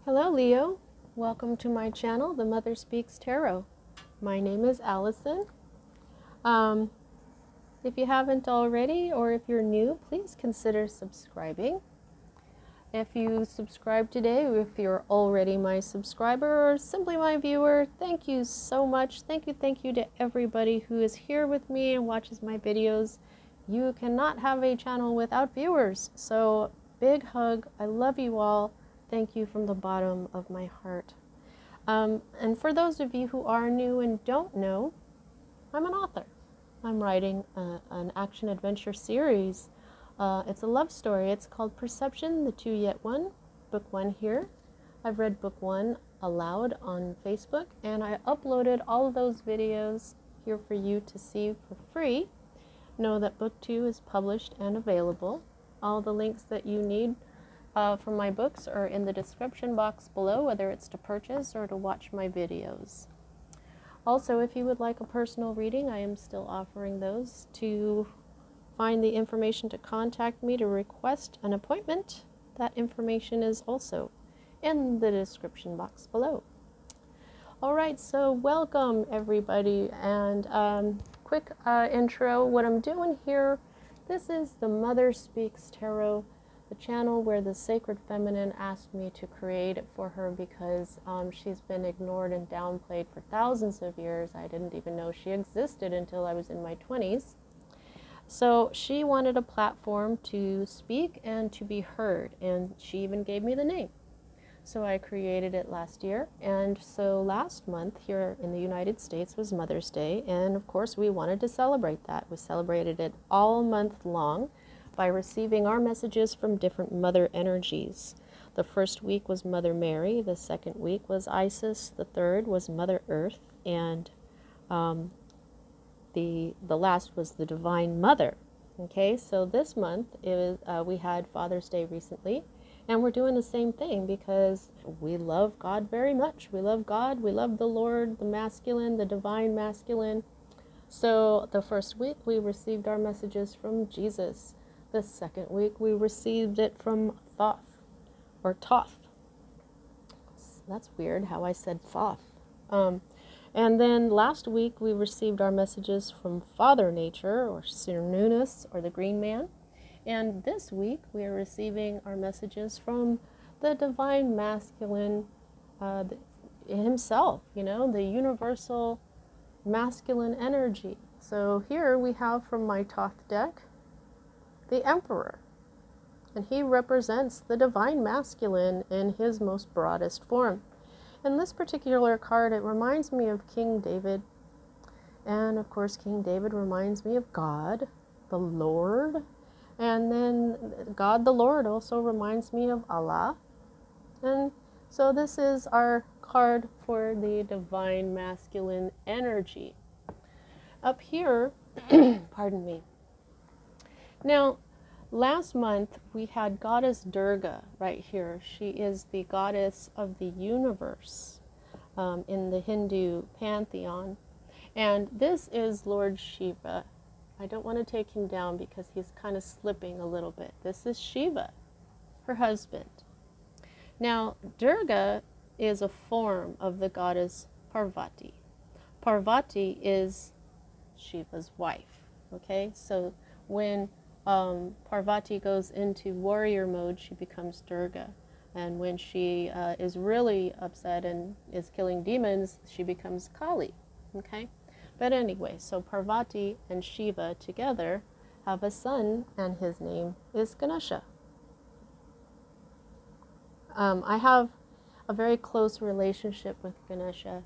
Hello Leo, welcome to my channel, The Mother Speaks Tarot. My name is Allison. If you haven't already or if you're new, please consider subscribing. If you subscribe today, if you're already my subscriber or simply my viewer, thank you so much. Thank you to everybody who is here with me and watches my videos. You cannot have a channel without viewers, so big hug. I love you all. Thank you from the bottom of my heart. And for those of you who are new and don't know, I'm an author. I'm writing an action-adventure series. It's a love story. It's called Perception, the Two Yet One. Book 1 here. I've read book 1 aloud on Facebook, and I uploaded all of those videos here for you to see for free. Know that book 2 is published and available. All the links that you need for my books are in the description box below, whether it's to purchase or to watch my videos. Also, if you would like a personal reading, I am still offering those. To find the information to contact me to request an appointment, that information is also in the description box below. All right, so welcome everybody, and quick intro. What I'm doing here, this is the Mother Speaks Tarot, the channel where the Sacred Feminine asked me to create it for her because she's been ignored and downplayed for thousands of years. I didn't even know she existed until I was in my 20s. So she wanted a platform to speak and to be heard, and she even gave me the name. So I created it last year, and so last month here in the United States was Mother's Day, and of course we wanted to celebrate that. We celebrated it all month long by receiving our messages from different mother energies. The first week was Mother Mary, the second week was Isis, the third was Mother Earth, and the last was the Divine Mother. Okay, so this month we had Father's Day recently, and we're doing the same thing because we love God very much. We love God, we love the Lord, the masculine, the divine masculine. So the first week we received our messages from Jesus. The second week we received it from Thoth, or Toth. That's weird how I said Thoth. And then last week we received our messages from Father Nature, or Cernunnos, or the Green Man. And this week we are receiving our messages from the Divine Masculine himself, you know, the universal masculine energy. So here we have from my Thoth deck, the Emperor, and he represents the divine masculine in his most broadest form. In this particular card, it reminds me of King David, and of course King David reminds me of God, the Lord, and then God the Lord also reminds me of Allah. And so this is our card for the divine masculine energy. Up here, pardon me. Now, last month we had Goddess Durga right here. She is the goddess of the universe in the Hindu pantheon. And this is Lord Shiva. I don't want to take him down because he's kind of slipping a little bit. This is Shiva, her husband. Now, Durga is a form of the goddess Parvati. Parvati is Shiva's wife. Okay, so when Parvati goes into warrior mode, she becomes Durga. And when she is really upset and is killing demons, she becomes Kali. Okay? But anyway, so Parvati and Shiva together have a son, and his name is Ganesha. I have a very close relationship with Ganesha.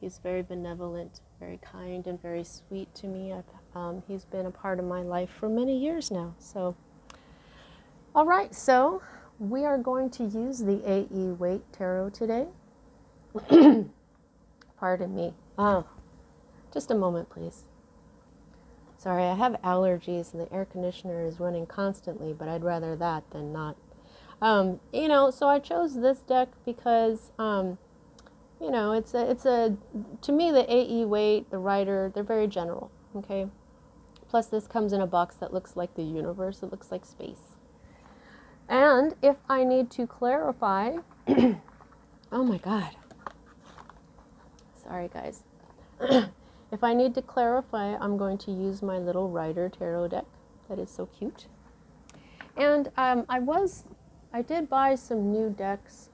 He's very benevolent, very kind, and very sweet to me. He's been a part of my life for many years now. So, all right, so we are going to use the A.E. Waite Tarot today. Pardon me. Just a moment, please. Sorry, I have allergies and the air conditioner is running constantly, but I'd rather that than not. You know, so I chose this deck because, you know, it's a, to me, the A.E. Waite, the writer, they're very general, okay? Plus this comes in a box that looks like the universe, it looks like space. And if I need to clarify Oh my God. Sorry, guys. If I need to clarify, I'm going to use my little Rider Tarot deck. That is so cute. And I did buy some new decks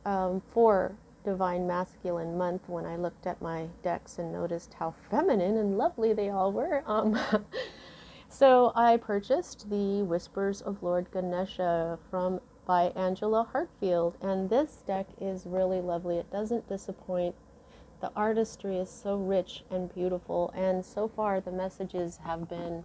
for Divine Masculine Month when I looked at my decks and noticed how feminine and lovely they all were. So I purchased the Whispers of Lord Ganesha by Angela Hartfield, and this deck is really lovely. It doesn't disappoint. The artistry is so rich and beautiful, and so far the messages have been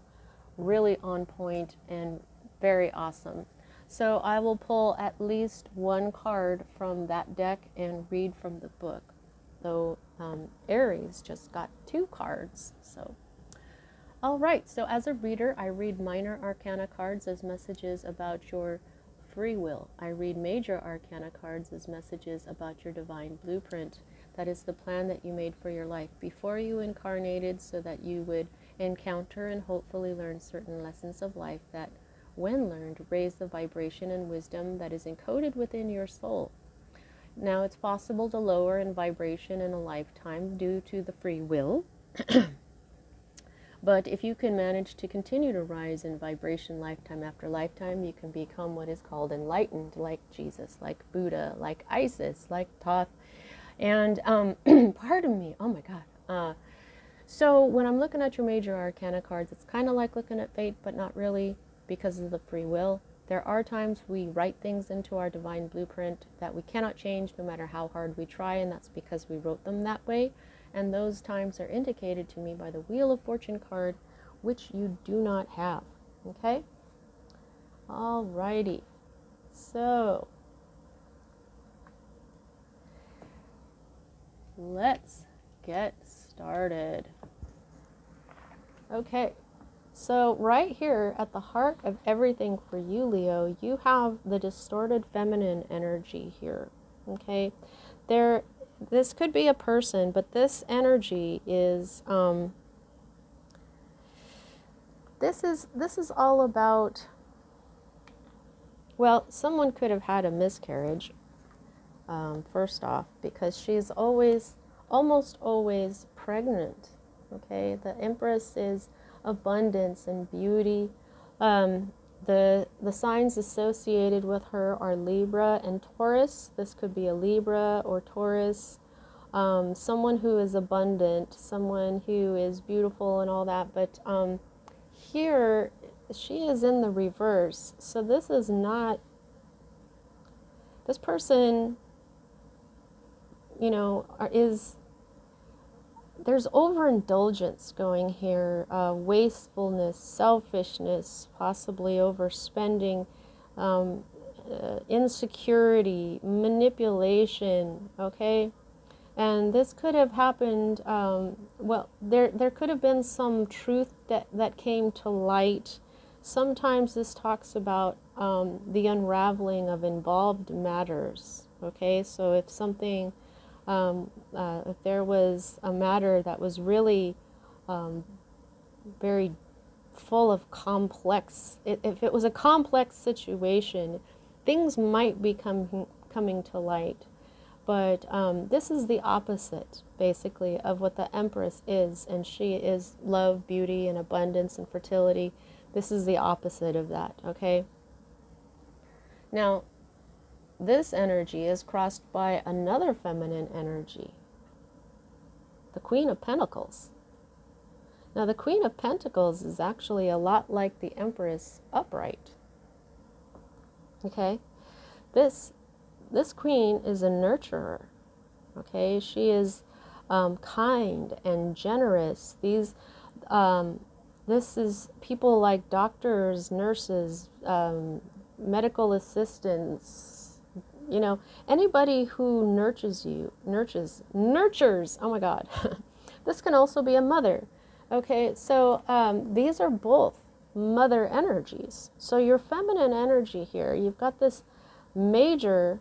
really on point and very awesome. So I will pull at least one card from that deck and read from the book, though Aries just got 2 cards. So all right, so as a reader, I read minor arcana cards as messages about your free will. I read major arcana cards as messages about your divine blueprint. That is the plan that you made for your life before you incarnated, so that you would encounter and hopefully learn certain lessons of life that, when learned, raise the vibration and wisdom that is encoded within your soul. Now, it's possible to lower in vibration in a lifetime due to the free will. But if you can manage to continue to rise in vibration lifetime after lifetime, you can become what is called enlightened, like Jesus, like Buddha, like Isis, like Thoth. And pardon me, oh my God. So when I'm looking at your major arcana cards, it's kind of like looking at fate, but not really, because of the free will. There are times we write things into our divine blueprint that we cannot change no matter how hard we try, and that's because we wrote them that way. And those times are indicated to me by the Wheel of Fortune card, which you do not have. Okay? Alrighty. So, let's get started. Okay. So right here at the heart of everything for you, Leo, you have the distorted feminine energy here. Okay? This could be a person, but this energy is this is all about, well, someone could have had a miscarriage, first off, because she's almost always pregnant. Okay, the Empress is abundance and beauty. The signs associated with her are Libra and Taurus. This could be a Libra or Taurus. Someone who is abundant, someone who is beautiful and all that. But here, she is in the reverse. So this person, there's overindulgence going here, wastefulness, selfishness, possibly overspending, insecurity, manipulation, okay? And this could have happened, there could have been some truth that came to light. Sometimes this talks about the unraveling of involved matters, okay? So if something, if there was a matter that was really very full of if it was a complex situation, things might be coming to light. But this is the opposite, basically, of what the Empress is, and she is love, beauty, and abundance and fertility. This is the opposite of that, okay? Now, this energy is crossed by another feminine energy, the Queen of Pentacles. Now, the Queen of Pentacles is actually a lot like the Empress upright. Okay? This queen is a nurturer. Okay? She is kind and generous. This is people like doctors, nurses, medical assistants, anybody who nurtures, oh my God. This can also be a mother. Okay, so these are both mother energies. So your feminine energy here, you've got this major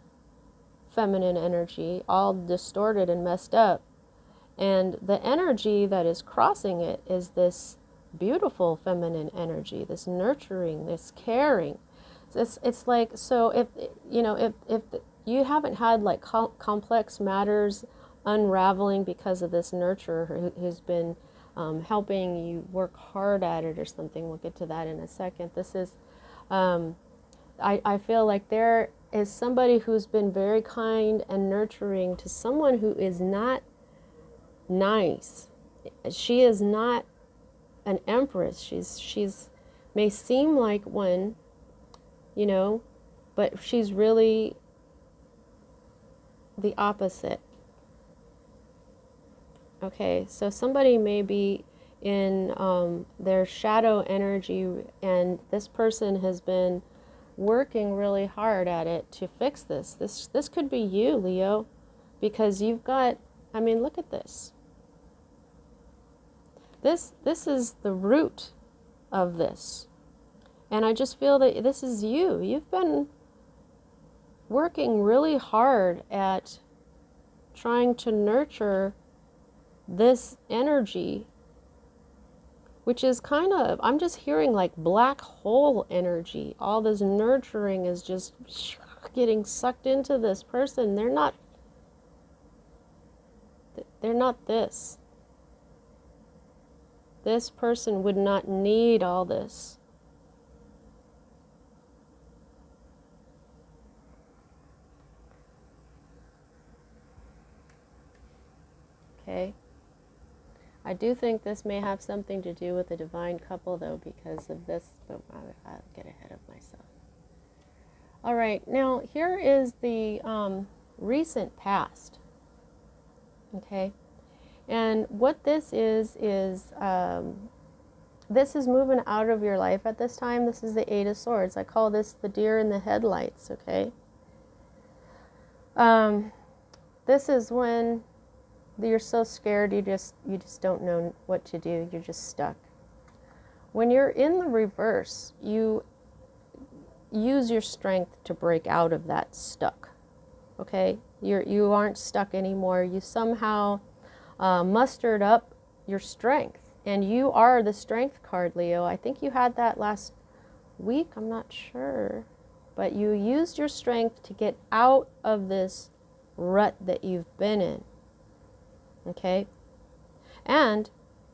feminine energy all distorted and messed up. And the energy that is crossing it is this beautiful feminine energy, this nurturing, this caring. It's like, so if you haven't had like complex matters unraveling because of this nurturer who's been helping you work hard at it or something. We'll get to that in a second. This is, I feel like there is somebody who's been very kind and nurturing to someone who is not nice. She is not an empress. She's may seem like one, you know, but she's really the opposite. Okay, so somebody may be in their shadow energy, and this person has been working really hard at it to fix this. This could be you, Leo, because you've got, I mean, look at this. This is the root of this. And I just feel that this is you. You've been working really hard at trying to nurture this energy, which is kind of, I'm just hearing like black hole energy. All this nurturing is just getting sucked into this person. They're not this. This person would not need all this. Okay. I do think this may have something to do with the divine couple, though, because of this, but I'll get ahead of myself. All right, now here is the recent past. Okay, and what this is this is moving out of your life at this time. This is the Eight of Swords. I call this the deer in the headlights. Okay. This is when you're so scared you just don't know what to do. You're just stuck. When you're in the reverse, you use your strength to break out of that stuck. Okay, you aren't stuck anymore. You somehow mustered up your strength, and you are the strength card, Leo. I think you had that last week. I'm not sure, but you used your strength to get out of this rut that you've been in. Okay, and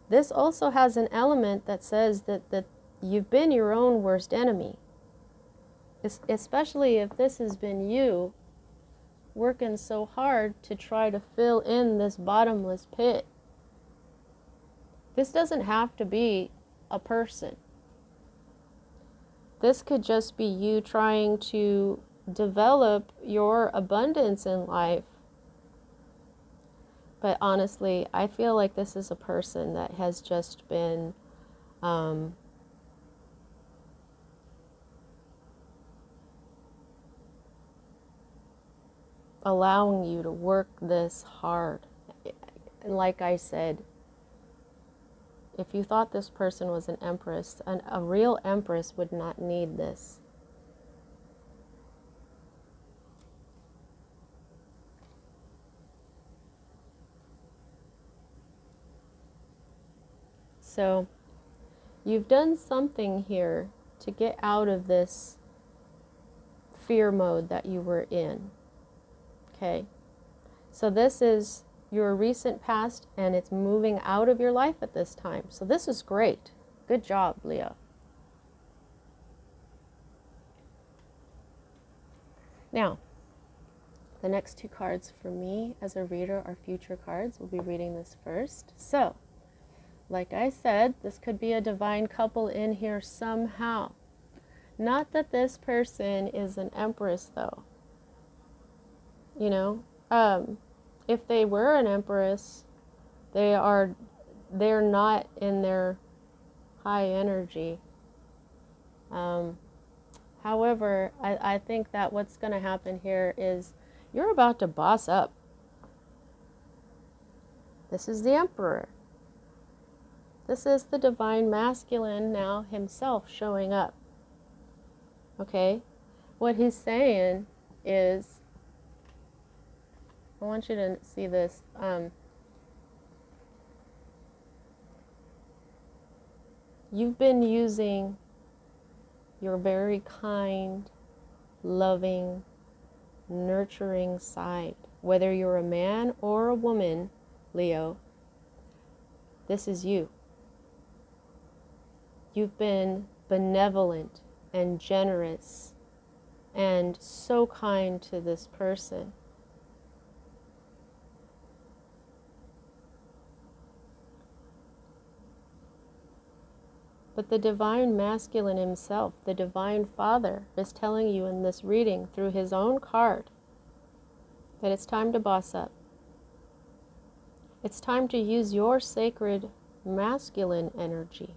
this also has an element that says that you've been your own worst enemy, especially if this has been you working so hard to try to fill in this bottomless pit. This doesn't have to be a person. This could just be you trying to develop your abundance in life. But honestly, I feel like this is a person that has just been allowing you to work this hard. Like I said, if you thought this person was an empress, a real empress would not need this. So you've done something here to get out of this fear mode that you were in. Okay, so this is your recent past, and it's moving out of your life at this time. So this is great. Good job, Leo. Now, the next two cards for me as a reader are future cards. We'll be reading this first. So, like I said, this could be a divine couple in here somehow. Not that this person is an empress, though. You know, if they were an empress, they're not in their high energy. However, I think that what's going to happen here is you're about to boss up. This is the Emperor. This is the divine masculine now himself showing up. Okay? What he's saying is, I want you to see this. You've been using your very kind, loving, nurturing side. Whether you're a man or a woman, Leo, this is you. You've been benevolent and generous and so kind to this person. But the divine masculine himself, the divine father, is telling you in this reading through his own card that it's time to boss up. It's time to use your sacred masculine energy.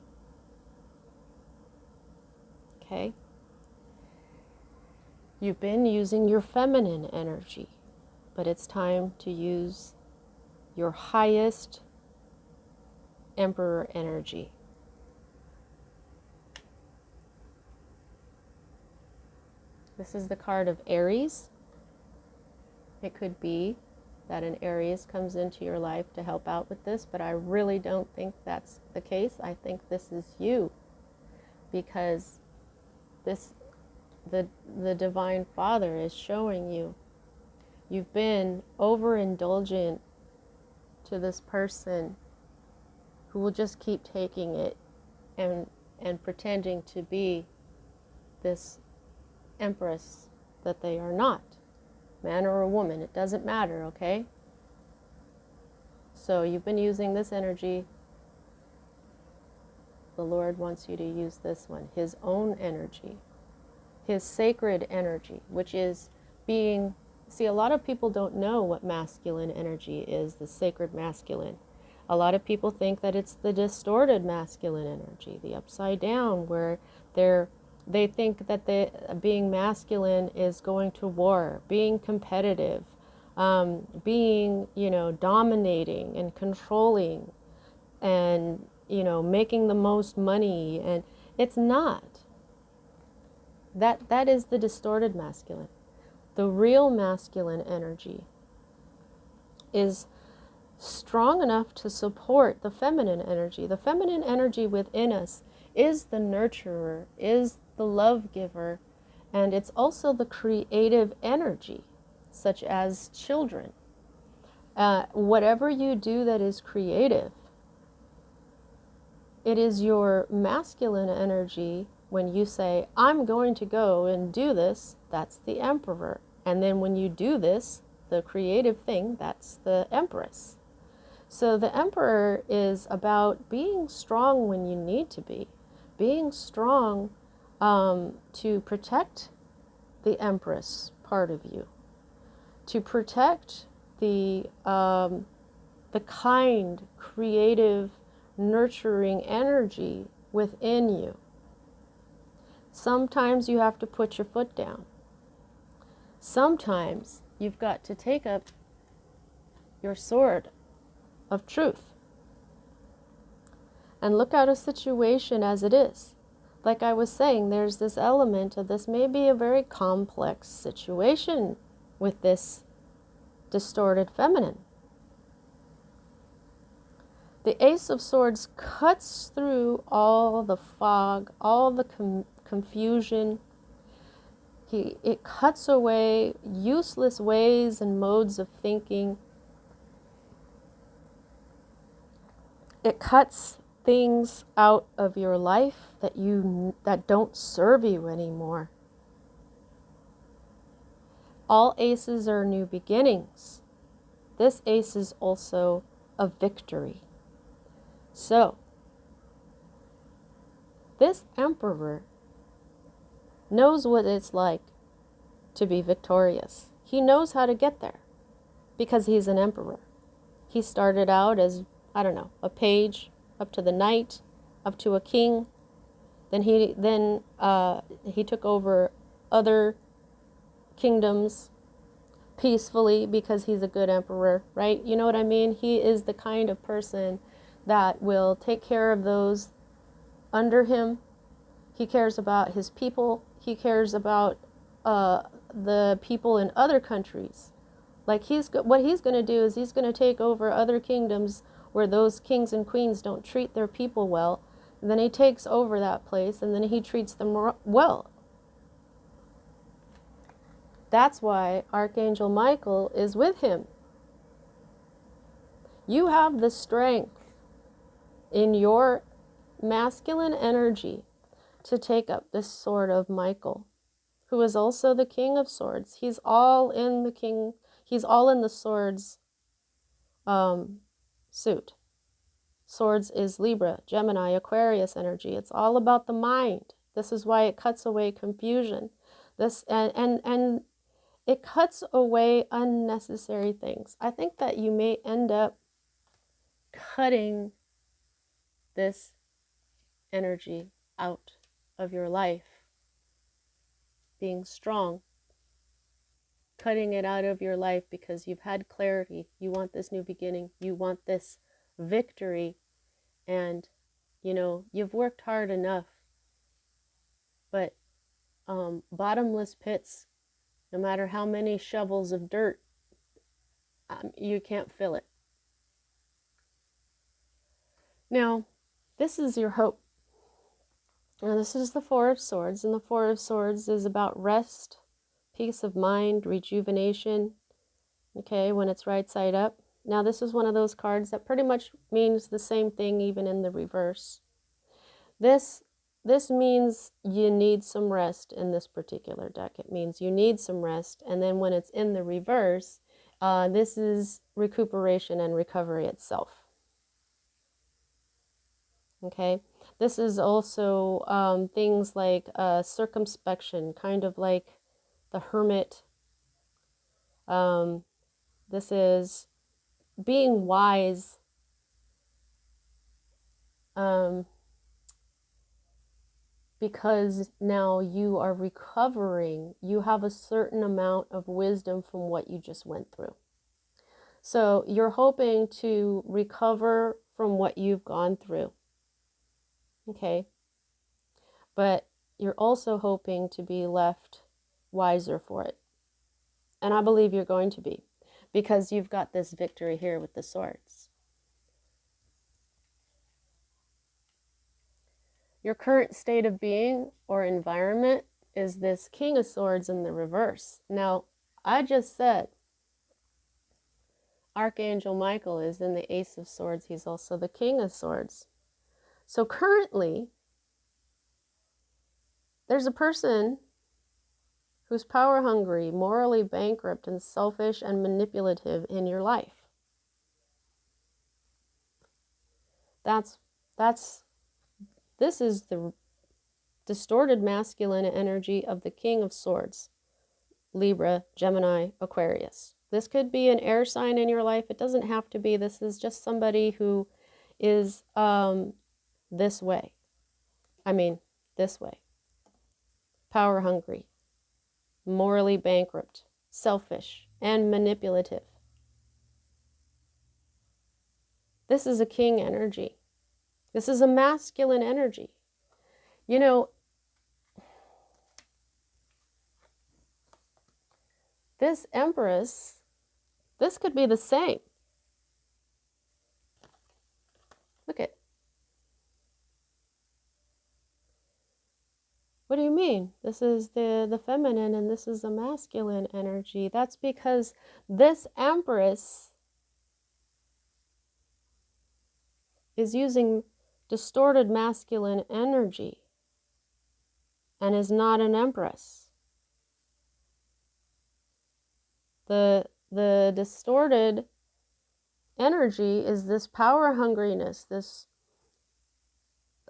Okay? You've been using your feminine energy, but it's time to use your highest emperor energy. This is the card of Aries. It could be that an Aries comes into your life to help out with this, but I really don't think that's the case. I think this is you, because the Divine Father is showing you you've been overindulgent to this person who will just keep taking it and pretending to be this empress that they are not. Man or a woman, it doesn't matter, okay? So you've been using this energy. The Lord wants you to use this one, his own energy, his sacred energy, which is being, see, a lot of people don't know what masculine energy is, the sacred masculine. A lot of people think that it's the distorted masculine energy, the upside down, where they think that being masculine is going to war, being competitive, being, dominating and controlling and, making the most money. And it's not. That is the distorted masculine. The real masculine energy is strong enough to support the feminine energy. The feminine energy within us is the nurturer, is the love giver, and it's also the creative energy, such as children. Whatever you do that is creative, it is your masculine energy. When you say, I'm going to go and do this, that's the emperor. And then when you do this, the creative thing, that's the empress. So the emperor is about being strong when you need to be, being strong to protect the empress part of you, to protect the kind, creative, nurturing energy within you. Sometimes you have to put your foot down. Sometimes you've got to take up your sword of truth and look at a situation as it is. Like I was saying, there's this element of this may be a very complex situation with this distorted feminine. The Ace of Swords cuts through all the fog, all the confusion. It cuts away useless ways and modes of thinking. It cuts things out of your life that don't serve you anymore. All aces are new beginnings. This ace is also a victory. So, this emperor knows what it's like to be victorious. He knows how to get there because he's an emperor. He started out as, a page, up to the knight, up to a king. Then he took over other kingdoms peacefully because he's a good emperor, right? You know what I mean? He is the kind of person that will take care of those under him. He cares about his people. He cares about the people in other countries. Like what he's going to do is he's going to take over other kingdoms where those kings and queens don't treat their people well. And then he takes over that place and then he treats them well. That's why Archangel Michael is with him. You have the strength in your masculine energy to take up this sword of Michael, who is also the King of Swords. He's all in the swords suit. Swords is Libra, Gemini, Aquarius energy. It's all about the mind. This is why it cuts away confusion. This and it cuts away unnecessary things. I think that you may end up cutting this energy out of your life, being strong, cutting it out of your life because you've had clarity. You want this new beginning. You want this victory. And, you know, you've worked hard enough. But bottomless pits, no matter how many shovels of dirt, you can't fill it. Now, this is your hope. Now, this is the Four of Swords, and the Four of Swords is about rest, peace of mind, rejuvenation, okay, when it's right side up. Now, this is one of those cards that pretty much means the same thing even in the reverse. This means you need some rest in this particular deck. It means you need some rest, and then when it's in the reverse, this is recuperation and recovery itself. Okay, this is also things like circumspection, kind of like the hermit. This is being wise, because now you are recovering. You have a certain amount of wisdom from what you just went through. So you're hoping to recover from what you've gone through. Okay, but you're also hoping to be left wiser for it. And I believe you're going to be, because you've got this victory here with the swords. Your current state of being or environment is this King of Swords in the reverse. Now, I just said Archangel Michael is in the Ace of Swords. He's also the King of Swords. So currently, there's a person who's power hungry, morally bankrupt, and selfish and manipulative in your life. This is the distorted masculine energy of the King of Swords, Libra, Gemini, Aquarius. This could be an air sign in your life. It doesn't have to be. This is just somebody who is this way. This way. Power hungry, morally bankrupt, selfish, and manipulative. This is a king energy. This is a masculine energy. You know, this Empress, this could be the same. Look at. What do you mean? This is the feminine and this is the masculine energy. That's because this Empress is using distorted masculine energy and is not an Empress. The distorted energy is this power hungriness, this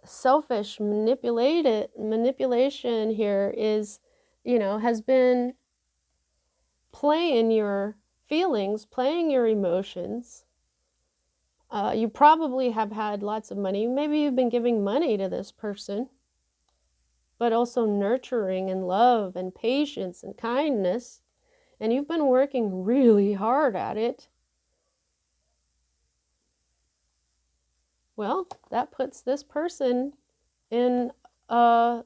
selfish manipulation here is, has been playing your feelings, playing your emotions. You probably have had lots of money. Maybe you've been giving money to this person, but also nurturing and love and patience and kindness. And you've been working really hard at it. Well, that puts this person in a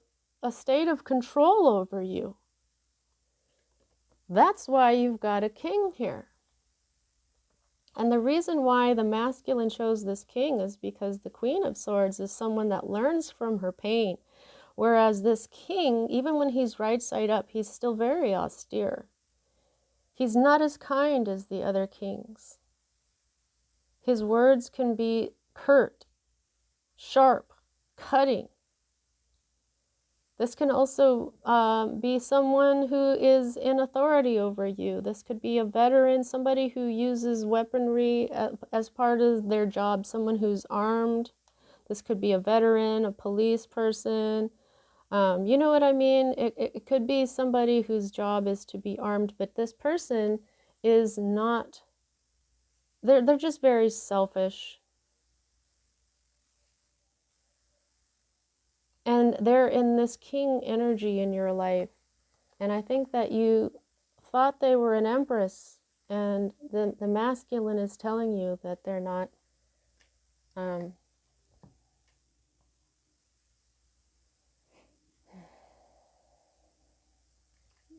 state of control over you. That's why you've got a king here. And the reason why the masculine chose this king is because the Queen of Swords is someone that learns from her pain. Whereas this king, even when he's right side up, he's still very austere. He's not as kind as the other kings. His words can be curt, sharp, cutting. This can also be someone who is in authority over you. This could be a veteran, somebody who uses weaponry as part of their job, someone who's armed. This could be a veteran, a police person. You know what I mean? It could be somebody whose job is to be armed, but this person is not, they're just very selfish. And they're in this king energy in your life. And I think that you thought they were an empress, and the masculine is telling you that they're not.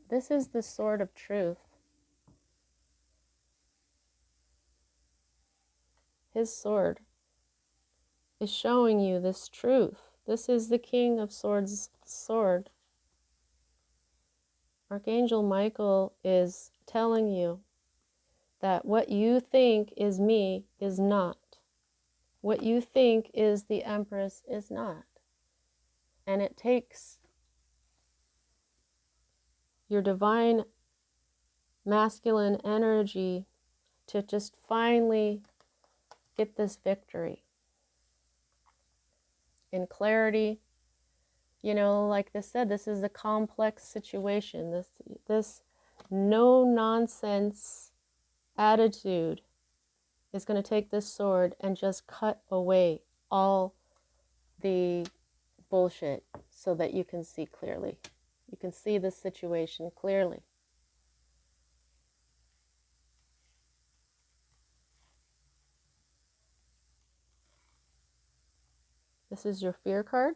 This is the sword of truth. His sword is showing you this truth. This is the King of Swords' sword. Archangel Michael is telling you that what you think is me is not. What you think is the Empress is not. And it takes your divine masculine energy to just finally get this victory. In clarity, you know, like I said, this is a complex situation. This no nonsense attitude is going to take this sword and just cut away all the bullshit so that you can see clearly. You can see the situation clearly. This is your fear card.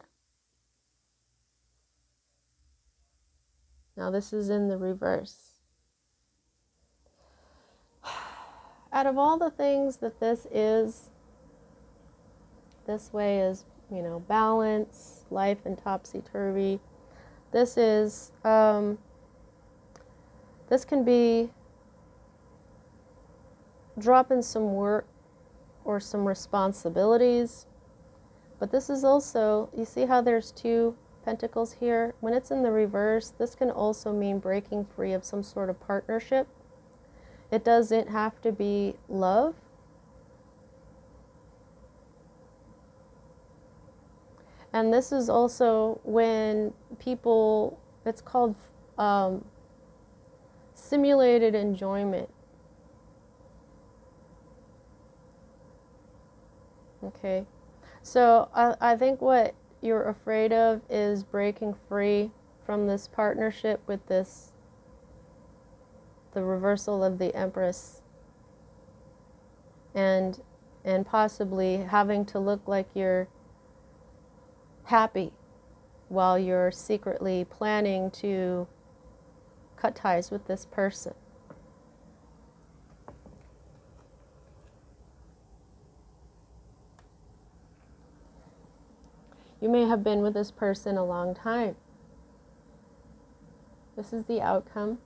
Now this is in the reverse. Out of all the things that this way is, you know, balance, life and topsy-turvy. This is, this can be dropping some work or some responsibilities. But this is also, you see how there's two pentacles here? When it's in the reverse, this can also mean breaking free of some sort of partnership. It doesn't have to be love. And this is also when people, it's called simulated enjoyment. Okay. So I think what you're afraid of is breaking free from this partnership with this, the reversal of the Empress, and possibly having to look like you're happy while you're secretly planning to cut ties with this person. You may have been with this person a long time. This is the outcome.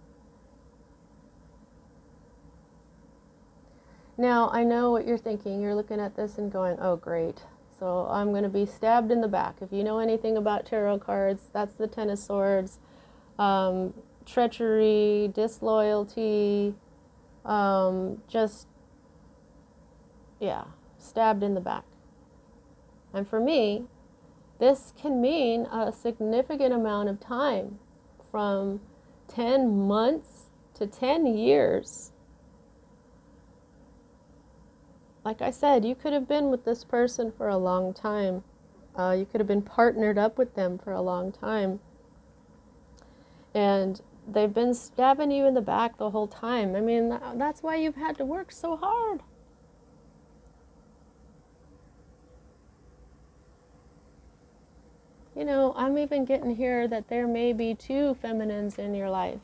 Now, I know what you're thinking. You're looking at this and going, oh, great. So I'm going to be stabbed in the back. If you know anything about tarot cards, that's the Ten of Swords. Treachery, disloyalty, just, yeah, stabbed in the back. And for me, this can mean a significant amount of time, from 10 months to 10 years. Like I said, you could have been with this person for a long time. You could have been partnered up with them for a long time. And they've been stabbing you in the back the whole time. I mean, that's why you've had to work so hard. You know, I'm even getting here that there may be two feminines in your life.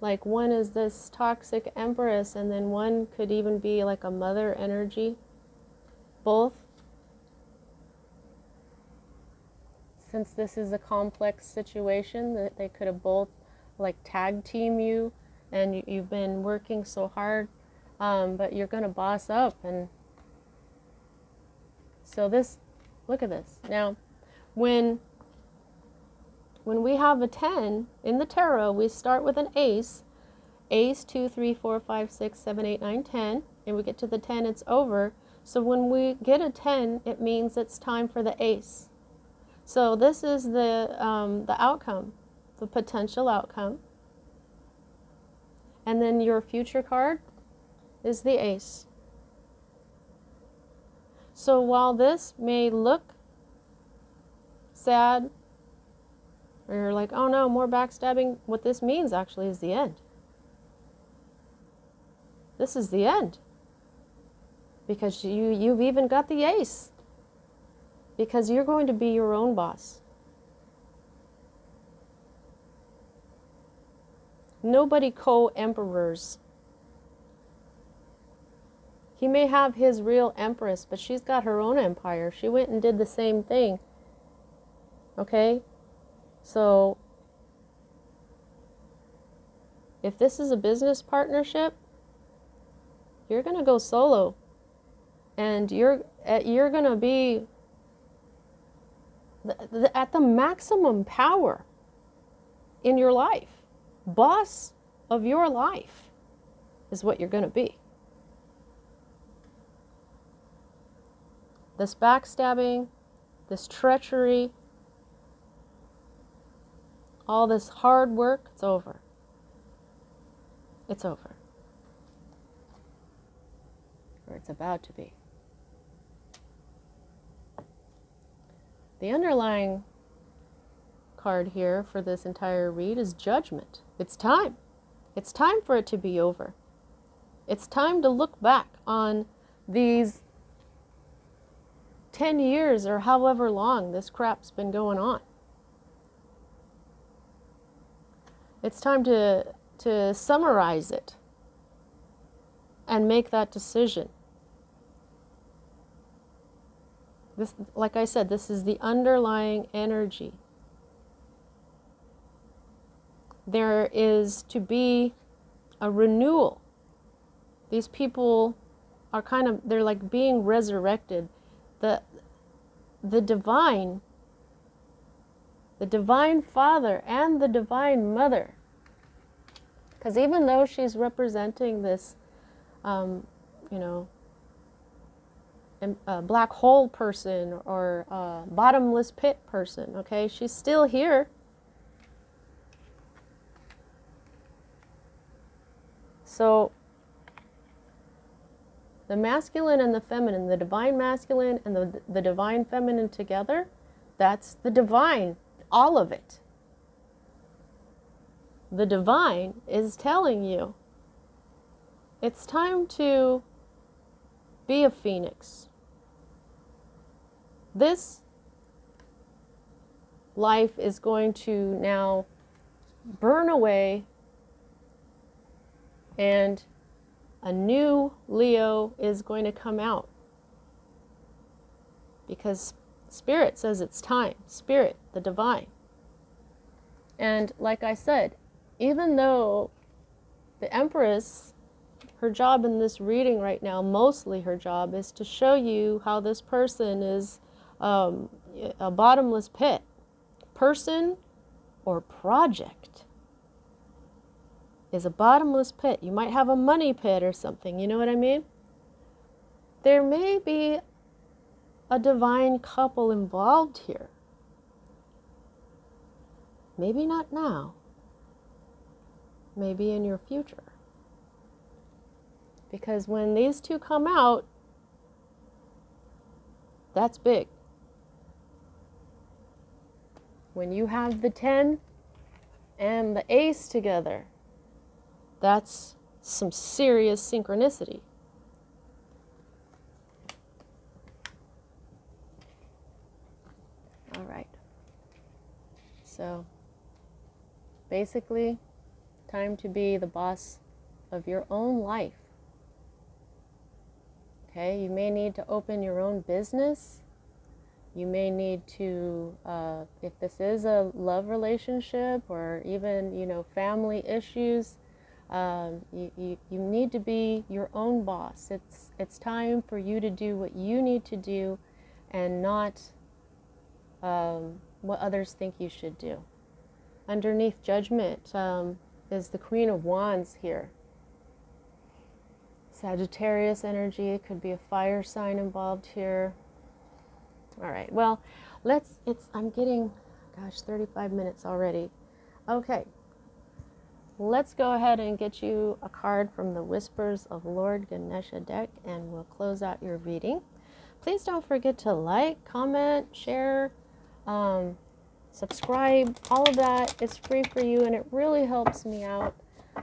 Like one is this toxic Empress, and then one could even be like a mother energy. Both. Since this is a complex situation, that they could have both like tag team you and you've been working so hard, but you're going to boss up. And so this, look at this. Now, when we have a 10 in the tarot, we start with an ace. Ace, 2, 3, 4, 5, 6, 7, 8, 9, 10. And we get to the 10, it's over. So when we get a 10, it means it's time for the ace. So this is the outcome, the potential outcome. And then your future card is the ace. So while this may look sad, or you're like, oh no, more backstabbing, what this means actually is the end. This is the end. Because you've even got the ace. Because you're going to be your own boss. Nobody co-emperors. He may have his real empress, but she's got her own empire. She went and did the same thing. Okay? So, if this is a business partnership, you're going to go solo. And you're going to be at the maximum power in your life. Boss of your life is what you're going to be. This backstabbing, this treachery, all this hard work, it's over. It's over. Or it's about to be. The underlying card here for this entire read is judgment. It's time. It's time for it to be over. It's time to look back on these 10 years or however long this crap's been going on. It's time to summarize it and make that decision. This, like I said, this is the underlying energy. There is to be a renewal. These people are they're like being resurrected. The divine Father and the Divine Mother. Because even though she's representing this, a black hole person or a bottomless pit person, okay? She's still here. So the masculine and the feminine, the divine masculine and the divine feminine together, that's the divine, all of it. The divine is telling you it's time to be a phoenix. This life is going to now burn away, and a new Leo is going to come out. Because Spirit says it's time. Spirit, the divine. And like I said, even though the Empress, her job in this reading right now, mostly her job, is to show you how this person is a bottomless pit. Person or project is a bottomless pit. You might have a money pit or something, you know what I mean? There may be a divine couple involved here. Maybe not now. Maybe in your future. Because when these two come out, that's big. When you have the 10 and the ace together, that's some serious synchronicity. All right. So, basically, time to be the boss of your own life. Okay, you may need to open your own business. You may need to, if this is a love relationship or even, family issues, You need to be your own boss. It's time for you to do what you need to do and not what others think you should do. Underneath Judgment is the Queen of Wands here. Sagittarius energy. It could be a fire sign involved here. All right, well, I'm getting, gosh, 35 minutes already. Okay, let's go ahead and get you a card from the Whispers of Lord Ganesha deck, and we'll close out your reading. Please don't forget to like, comment, share, subscribe, all of that. It's free for you, and it really helps me out.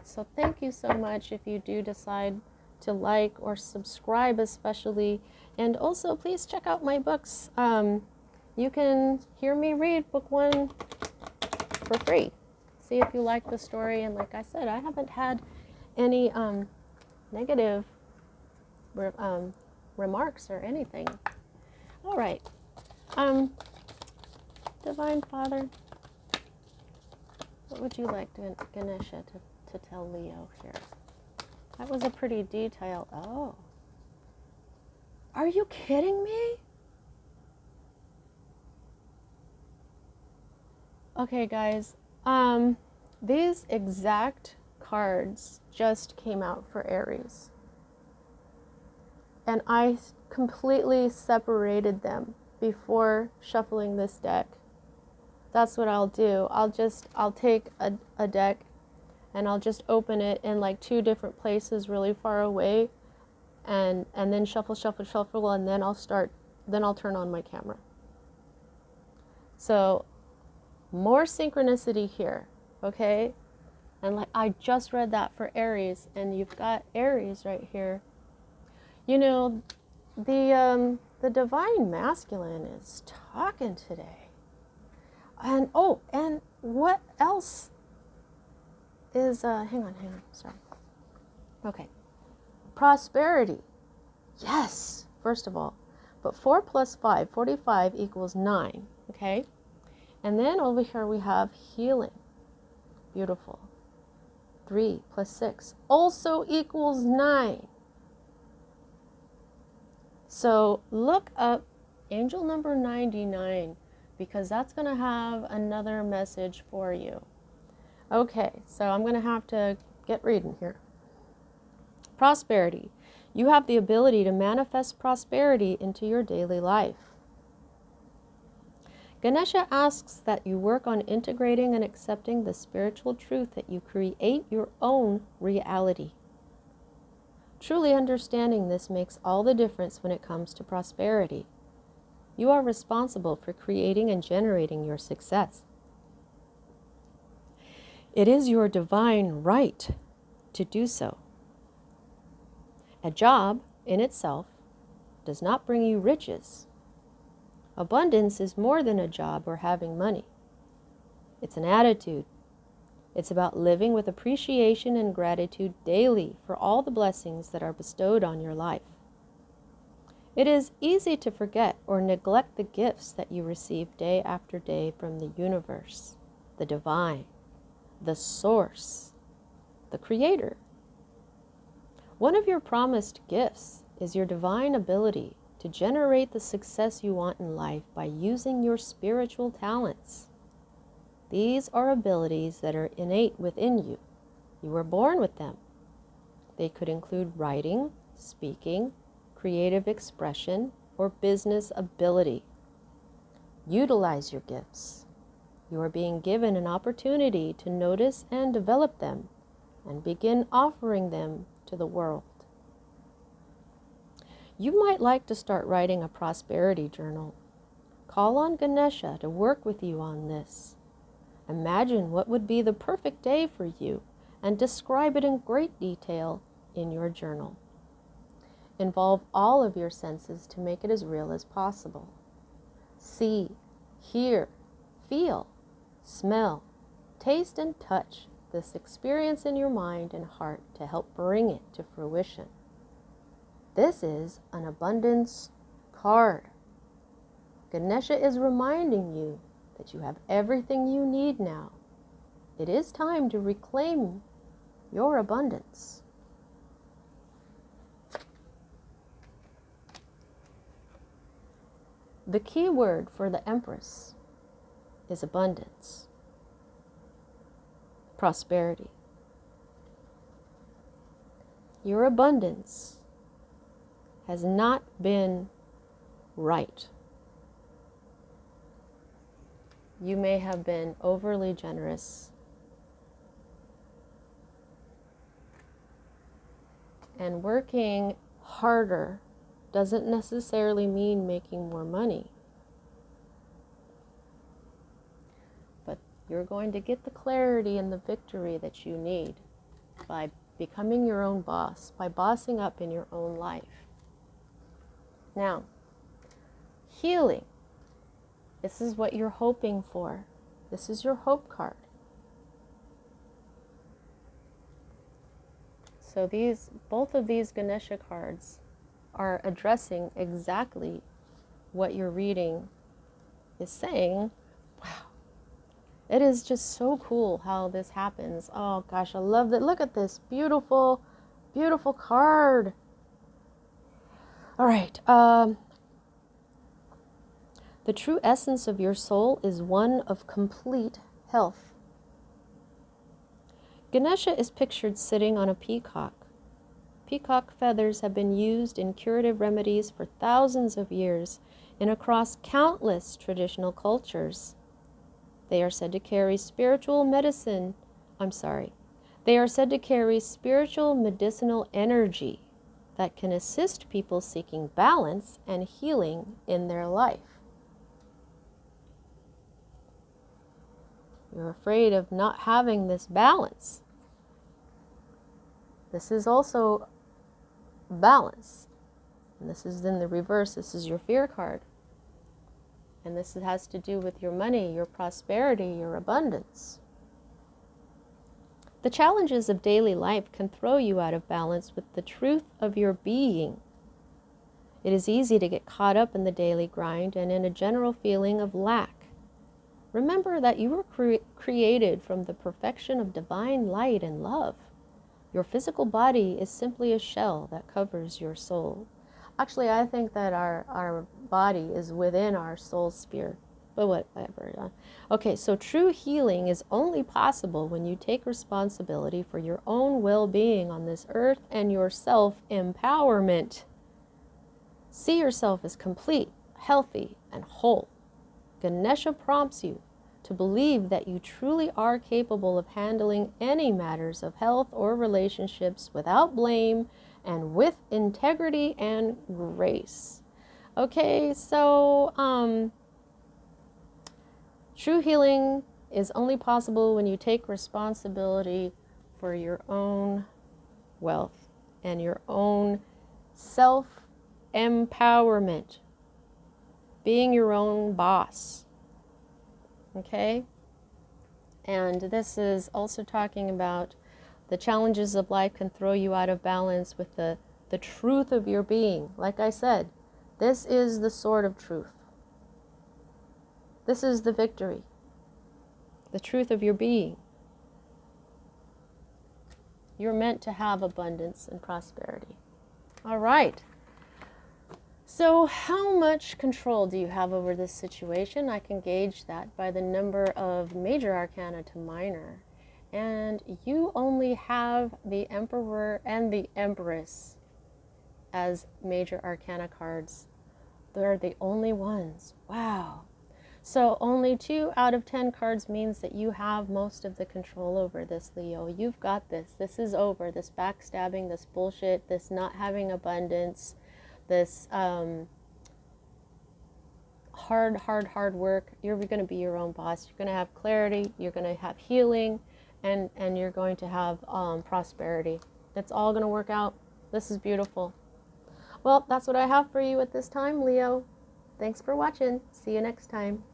So thank you so much if you do decide to like or subscribe especially. And also, please check out my books. You can hear me read book 1 for free. See if you like the story. And like I said, I haven't had any negative remarks or anything. All right. Divine Father, what would you like Ganesha to tell Leo here? That was a pretty detailed. Oh. Are you kidding me? Okay, guys. These exact cards just came out for Aries. And I completely separated them before shuffling this deck. That's what I'll do. I'll take a deck and I'll just open it in like 2 different places really far away, and then shuffle, and then I'll turn on my camera. So more synchronicity here, okay? And like I just read that for Aries, and you've got Aries right here. You know, the divine masculine is talking today. And oh, and what else is hang on, sorry. Okay. Prosperity. Yes, first of all. But 4 plus 5, 45 equals 9, okay? And then over here we have healing. Beautiful. 3 plus 6 also equals 9. So look up angel number 99, because that's going to have another message for you. Okay, so I'm going to have to get reading here. Prosperity. You have the ability to manifest prosperity into your daily life. Ganesha asks that you work on integrating and accepting the spiritual truth that you create your own reality. Truly understanding this makes all the difference when it comes to prosperity. You are responsible for creating and generating your success. It is your divine right to do so. A job in itself does not bring you riches. Abundance is more than a job or having money. It's an attitude. It's about living with appreciation and gratitude daily for all the blessings that are bestowed on your life. It is easy to forget or neglect the gifts that you receive day after day from the universe, the divine, the source, the creator. One of your promised gifts is your divine ability to generate the success you want in life by using your spiritual talents. These are abilities that are innate within you. You were born with them. They could include writing, speaking, creative expression, or business ability. Utilize your gifts. You are being given an opportunity to notice and develop them and begin offering them to the world. You might like to start writing a prosperity journal. Call on Ganesha to work with you on this. Imagine what would be the perfect day for you and describe it in great detail in your journal. Involve all of your senses to make it as real as possible. See, hear, feel, smell, taste, and touch this experience in your mind and heart to help bring it to fruition. This is an abundance card. Ganesha is reminding you that you have everything you need now. It is time to reclaim your abundance. The key word for the Empress is abundance, prosperity. Your abundance has not been right. You may have been overly generous and working harder doesn't necessarily mean making more money. But you're going to get the clarity and the victory that you need by becoming your own boss, by bossing up in your own life. Now, healing. This is what you're hoping for. This is your hope card. So both of these Ganesha cards are addressing exactly what your reading is saying. Wow. It is just so cool how this happens. Oh gosh, I love that. Look at this beautiful, beautiful card. All right. The true essence of your soul is one of complete health. Ganesha is pictured sitting on a peacock. Peacock feathers have been used in curative remedies for thousands of years and across countless traditional cultures. They are said to carry spiritual medicinal energy that can assist people seeking balance and healing in their life. You're afraid of not having this balance. This is also balance. And this is in the reverse. This is your fear card. And this has to do with your money, your prosperity, your abundance. The challenges of daily life can throw you out of balance with the truth of your being. It is easy to get caught up in the daily grind and in a general feeling of lack. Remember that you were created from the perfection of divine light and love. Your physical body is simply a shell that covers your soul. Actually, I think that our body is within our soul sphere, but whatever. Okay, so true healing is only possible when you take responsibility for your own well-being on this earth and your self-empowerment. See yourself as complete, healthy, and whole. Ganesha prompts you to believe that you truly are capable of handling any matters of health or relationships without blame and with integrity and grace. Okay, so true healing is only possible when you take responsibility for your own wealth and your own self-empowerment. Being your own boss, okay? And this is also talking about the challenges of life can throw you out of balance with the truth of your being. Like I said, this is the sword of truth. This is the victory, the truth of your being. You're meant to have abundance and prosperity. All right. So how much control do you have over this situation? I can gauge that by the number of major arcana to minor. And you only have the Emperor and the Empress as major arcana cards. They're the only ones. Wow. So only 2 out of 10 cards means that you have most of the control over this, Leo. You've got this. This is over. This backstabbing, this bullshit, this not having abundance, this hard work. You're going to be your own boss. You're going to have clarity. You're going to have healing, and you're going to have prosperity. It's all going to work out. This is beautiful. Well, that's what I have for you at this time, Leo. Thanks for watching. See you next time.